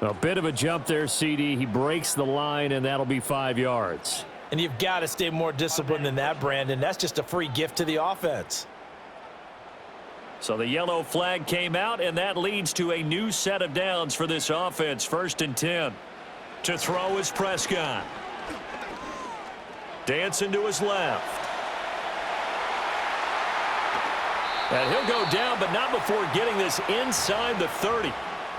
[SPEAKER 1] A bit of a jump there, CD. He breaks the line, and that'll be 5 yards.
[SPEAKER 3] And you've got to stay more disciplined than that, Brandon. That's just a free gift to the offense.
[SPEAKER 2] So the yellow flag came out, and that leads to a new set of downs for this offense. 1st and 10. To throw is Prescott. Dancing to his left. And he'll go down, but not before getting this inside the 30.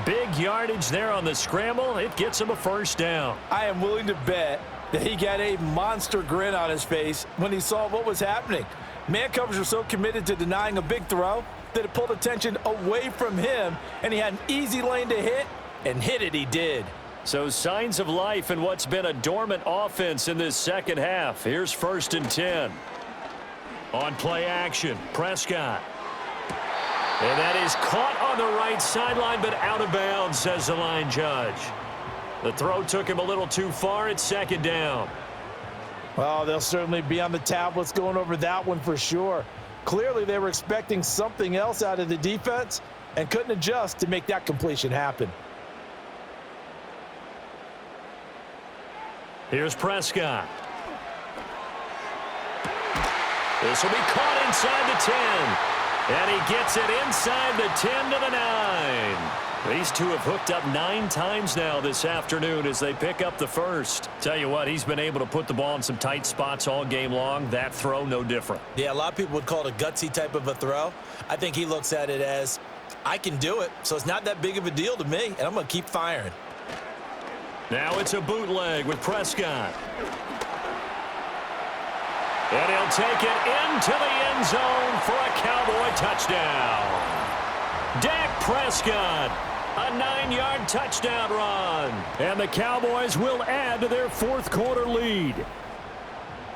[SPEAKER 2] Big yardage there on the scramble. It gets him a 1st down.
[SPEAKER 3] I am willing to bet that he got a monster grin on his face when he saw what was happening. Man coverage were so committed to denying a big throw that it pulled attention away from him, and he had an easy lane to hit, and hit it he did.
[SPEAKER 2] So signs of life in what's been a dormant offense in this 2nd half. Here's 1st and 10. On play action, Prescott. And that is caught on the right sideline, but out of bounds, says the line judge. The throw took him a little too far. It's 2nd down.
[SPEAKER 3] Well, they'll certainly be on the tablets going over that one for sure. Clearly, they were expecting something else out of the defense and couldn't adjust to make that completion happen.
[SPEAKER 2] Here's Prescott. This will be caught inside the 10. And he gets it inside the 10 to the 9. These two have hooked up 9 times now this afternoon as they pick up the 1st. Tell you what, he's been able to put the ball in some tight spots all game long. That throw, no different.
[SPEAKER 3] Yeah, a lot of people would call it a gutsy type of a throw. I think he looks at it as, I can do it, so it's not that big of a deal to me, and I'm going to keep firing.
[SPEAKER 2] Now it's a bootleg with Prescott. And he'll take it into the end zone for a Cowboy touchdown. Dak Prescott, a 9-yard touchdown run.
[SPEAKER 1] And the Cowboys will add to their 4th quarter lead.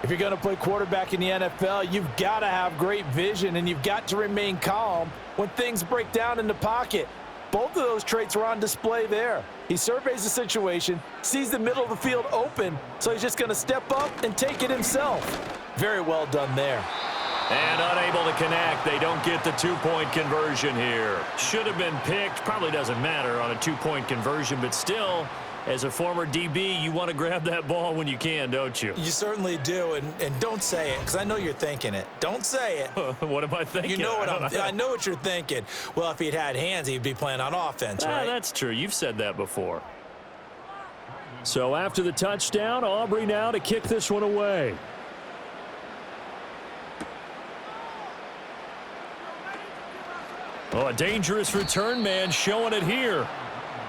[SPEAKER 3] If you're going to play quarterback in the NFL, you've got to have great vision, and you've got to remain calm when things break down in the pocket. Both of those traits were on display there. He surveys the situation, sees the middle of the field open, so he's just going to step up and take it himself. Very well done there.
[SPEAKER 2] And unable to connect. They don't get the 2-point conversion here. Should have been picked. Probably doesn't matter on a 2-point conversion, but still, as a former DB, you want to grab that ball when you can, don't you?
[SPEAKER 3] You certainly do, and don't say it, because I know you're thinking it. Don't say it.
[SPEAKER 2] What am I thinking?
[SPEAKER 3] You know what I know what you're thinking. Well, if he'd had hands, he'd be playing on offense, right?
[SPEAKER 2] That's true. You've said that before.
[SPEAKER 1] So after the touchdown, Aubrey now to kick this one away. Oh, a dangerous return man showing it here.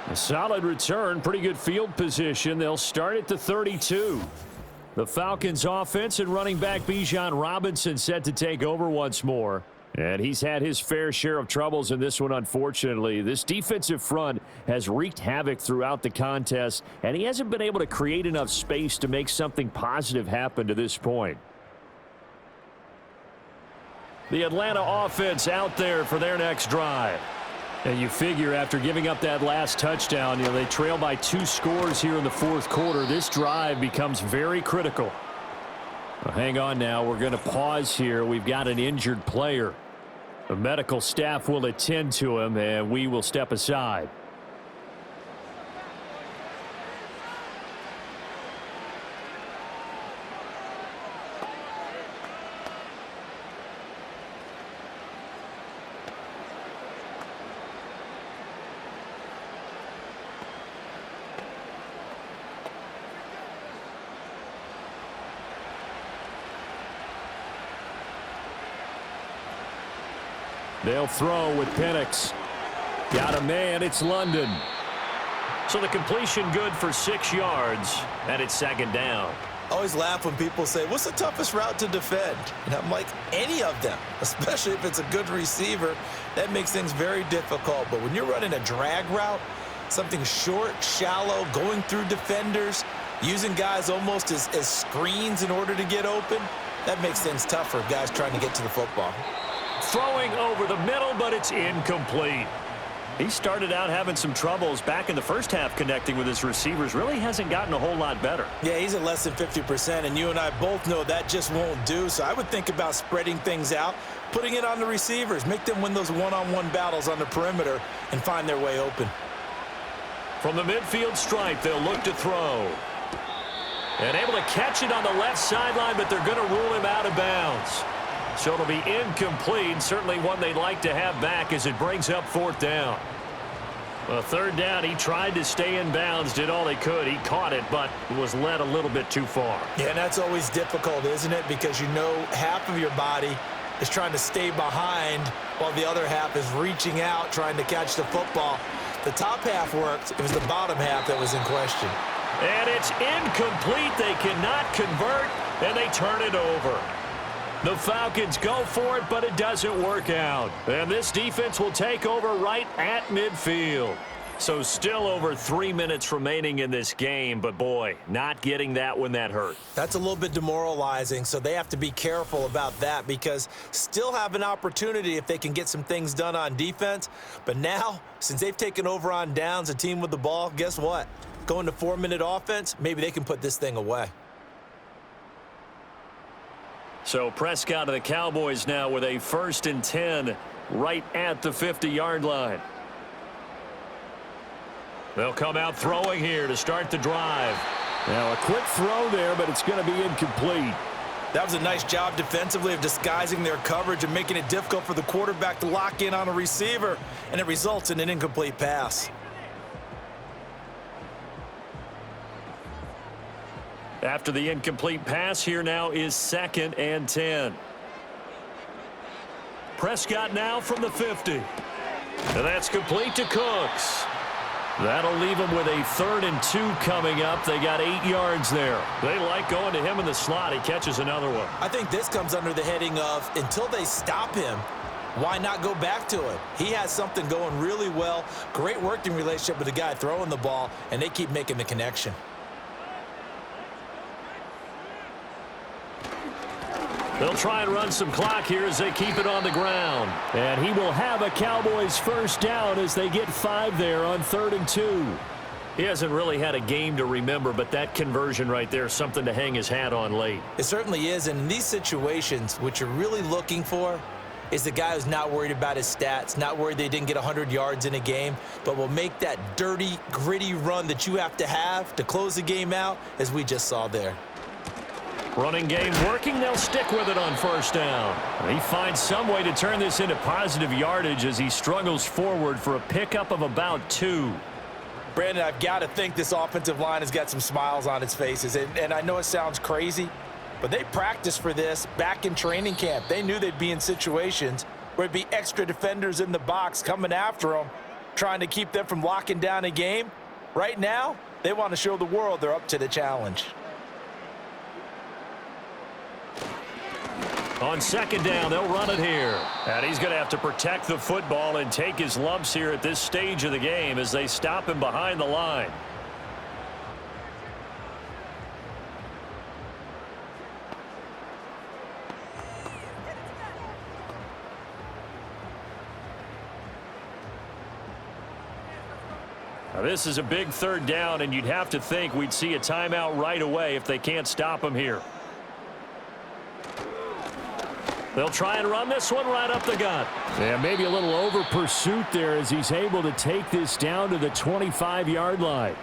[SPEAKER 1] A solid return, pretty good field position. They'll start at the 32. The Falcons offense and running back Bijan Robinson set to take over once more. And he's had his fair share of troubles in this one, unfortunately. This defensive front has wreaked havoc throughout the contest, and he hasn't been able to create enough space to make something positive happen to this point. The Atlanta offense out there for their next drive. And you figure after giving up that last touchdown, they trail by 2 scores here in the fourth quarter. This drive becomes very critical. Well, hang on now. We're going to pause here. We've got an injured player. The medical staff will attend to him, and we will step aside. They'll throw with Penix. Got a man. It's London.
[SPEAKER 2] So the completion good for 6 yards, and it's second down.
[SPEAKER 3] I always laugh when people say, what's the toughest route to defend? And I'm like, any of them, especially if it's a good receiver. That makes things very difficult. But when you're running a drag route, something short, shallow, going through defenders, using guys almost as screens in order to get open, that makes things tough for guys trying to get to the football.
[SPEAKER 2] Throwing over the middle, but it's incomplete. He started out having some troubles back in the first half connecting with his receivers. Really hasn't gotten a whole lot better.
[SPEAKER 3] Yeah, he's at less than 50%, and you and I both know that just won't do. So I would think about spreading things out, putting it on the receivers, make them win those one-on-one battles on the perimeter and find their way open.
[SPEAKER 2] From the midfield stripe, they'll look to throw. And able to catch it on the left sideline, but they're going to rule him out of bounds. So it'll be incomplete, certainly one they'd like to have back as it brings up fourth down. Well, third down, he tried to stay in bounds, did all he could. He caught it, but was led a little bit too far.
[SPEAKER 3] Yeah, and that's always difficult, isn't it? Because you know half of your body is trying to stay behind while the other half is reaching out, trying to catch the football. The top half worked. It was the bottom half that was in question.
[SPEAKER 2] And it's incomplete. They cannot convert, and they turn it over. The Falcons go for it, but it doesn't work out. And this defense will take over right at midfield. So still over 3 minutes remaining in this game, but boy, not getting that when that hurt.
[SPEAKER 3] That's a little bit demoralizing, so they have to be careful about that because still have an opportunity if they can get some things done on defense. But now, since they've taken over on downs, a team with the ball, guess what? Going to 4-minute offense, maybe they can put this thing away.
[SPEAKER 2] So Prescott of the Cowboys now with a 1st and 10 right at the 50-yard line. They'll come out throwing here to start the drive.
[SPEAKER 1] Now a quick throw there, but it's going to be incomplete.
[SPEAKER 3] That was a nice job defensively of disguising their coverage and making it difficult for the quarterback to lock in on a receiver, and it results in an incomplete pass.
[SPEAKER 2] After the incomplete pass, here now is 2nd and 10. Prescott now from the 50. And that's complete to Cooks. That'll leave them with a 3rd and 2 coming up. They got 8 yards there. They like going to him in the slot. He catches another one.
[SPEAKER 3] I think this comes under the heading of until they stop him, why not go back to him? He has something going really well. Great working relationship with the guy throwing the ball, and they keep making the connection.
[SPEAKER 2] They'll try and run some clock here as they keep it on the ground.
[SPEAKER 1] And he will have a Cowboys 1st down as they get 5 there on 3rd and 2.
[SPEAKER 2] He hasn't really had a game to remember, but that conversion right there is something to hang his hat on late.
[SPEAKER 3] It certainly is, and in these situations, what you're really looking for is the guy who's not worried about his stats, not worried they didn't get 100 yards in a game, but will make that dirty, gritty run that you have to close the game out, as we just saw there.
[SPEAKER 1] Running game working. They'll stick with it on first down. He finds some way to turn this into positive yardage as he struggles forward for a pickup of about 2.
[SPEAKER 3] Brandon, I've got to think this offensive line has got some smiles on its faces. And I know it sounds crazy, but they practiced for this back in training camp. They knew they'd be in situations where there'd be extra defenders in the box coming after them, trying to keep them from locking down a game. Right now, they want to show the world they're up to the challenge.
[SPEAKER 1] On second down, they'll run it here. And he's going to have to protect the football and take his lumps here at this stage of the game as they stop him behind the line. Now, this is a big third down, and you'd have to think we'd see a timeout right away if they can't stop him here. They'll try and run this one right up the gut.
[SPEAKER 2] Yeah, maybe a little over pursuit there as he's able to take this down to the 25-yard line.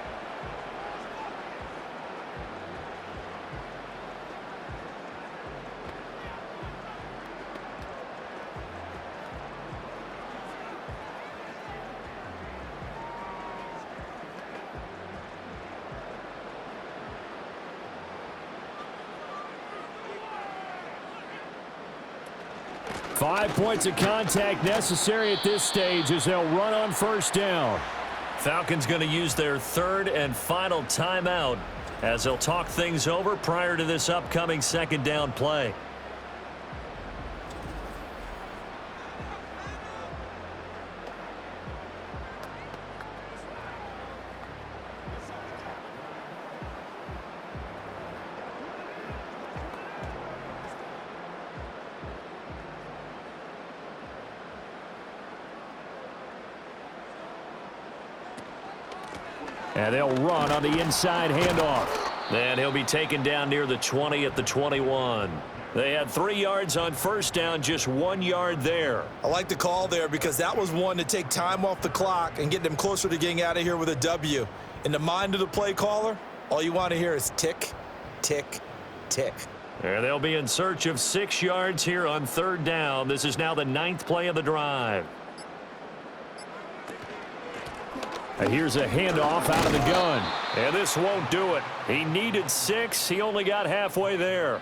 [SPEAKER 2] Five points of contact necessary at this stage as they'll run on first down.
[SPEAKER 1] Falcons going to use their third and final timeout as they'll talk things over prior to this upcoming second down play.
[SPEAKER 2] And they'll run on the inside handoff.
[SPEAKER 1] And he'll be taken down near the 20 at the 21. They had 3 yards on first down, just 1 yard there.
[SPEAKER 3] I like the call there because that was one to take time off the clock and get them closer to getting out of here with a W. In the mind of the play caller, all you want to hear is tick, tick, tick.
[SPEAKER 1] And they'll be in search of 6 yards here on third down. This is now the 9th play of the drive.
[SPEAKER 2] And here's a handoff out of the gun.
[SPEAKER 1] And this won't do it. He needed 6. He only got halfway there.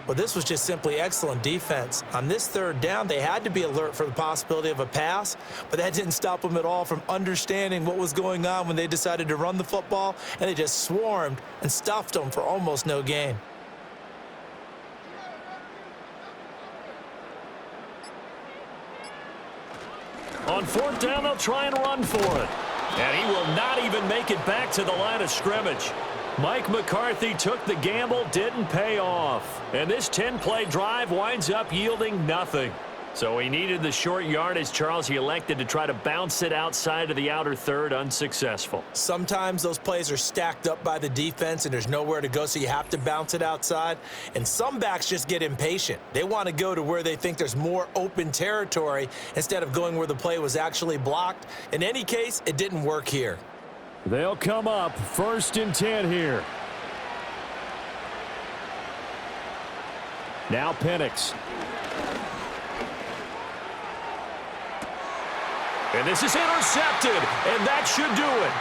[SPEAKER 3] Well, this was just simply excellent defense. On this third down, they had to be alert for the possibility of a pass, but that didn't stop them at all from understanding what was going on when they decided to run the football, and they just swarmed and stuffed them for almost no gain.
[SPEAKER 1] On fourth down, they'll try and run for it. And he will not even make it back to the line of scrimmage. Mike McCarthy took the gamble, didn't pay off. And this 10-play drive winds up yielding nothing. So he needed the short yardage, Charles. He elected to try to bounce it outside of the outer third, unsuccessful.
[SPEAKER 3] Sometimes those plays are stacked up by the defense and there's nowhere to go, so you have to bounce it outside. And some backs just get impatient. They want to go to where they think there's more open territory instead of going where the play was actually blocked. In any case, it didn't work here.
[SPEAKER 2] They'll come up 1st and 10 here. Now Penix.
[SPEAKER 1] And this is intercepted, and that should do it.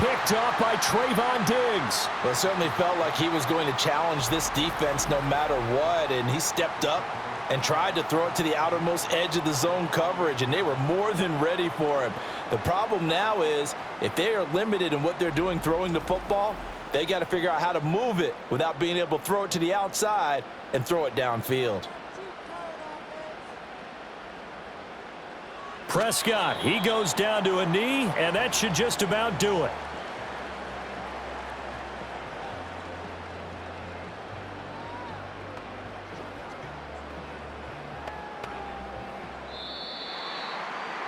[SPEAKER 2] Picked up by Trayvon Diggs.
[SPEAKER 3] Well, it certainly felt like he was going to challenge this defense no matter what, and he stepped up and tried to throw it to the outermost edge of the zone coverage, and they were more than ready for him. The problem now is if they are limited in what they're doing throwing the football, they got to figure out how to move it without being able to throw it to the outside and throw it downfield.
[SPEAKER 1] Prescott, he goes down to a knee, and that should just about do it.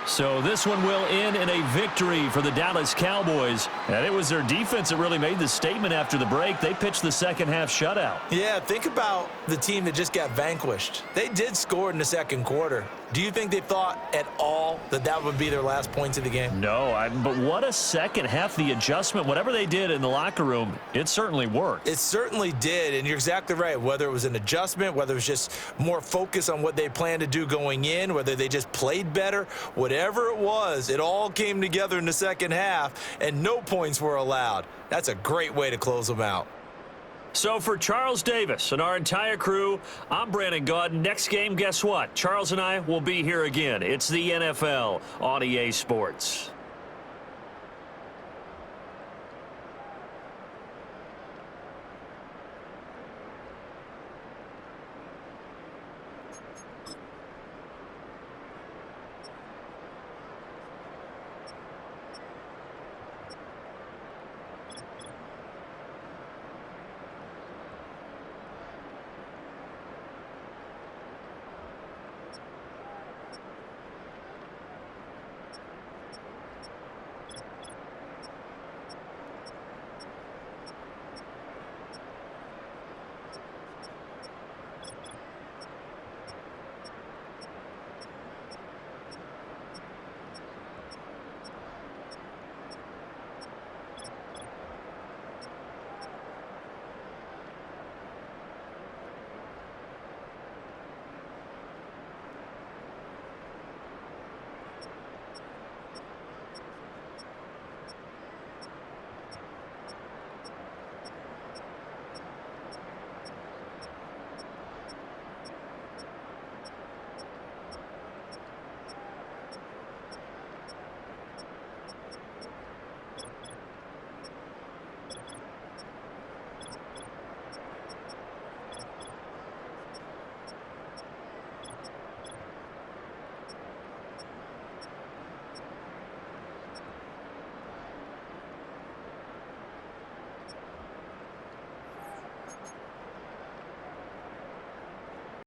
[SPEAKER 1] So this one will end in a victory for the Dallas Cowboys. And it was their defense that really made the statement after the break. They pitched the second half shutout.
[SPEAKER 3] Yeah, think about the team that just got vanquished. They did score in the second quarter. Do you think they thought at all that that would be their last points of the game?
[SPEAKER 1] No, but what a second half. The adjustment, whatever they did in the locker room, it certainly worked.
[SPEAKER 3] It certainly did, and you're exactly right. Whether it was an adjustment, whether it was just more focus on what they planned to do going in, whether they just played better, whatever it was, it all came together in the second half, and no points were allowed. That's a great way to close them out.
[SPEAKER 1] So for Charles Davis and our entire crew, I'm Brandon Gaudin. Next game, guess what? Charles and I will be here again. It's the NFL on EA Sports.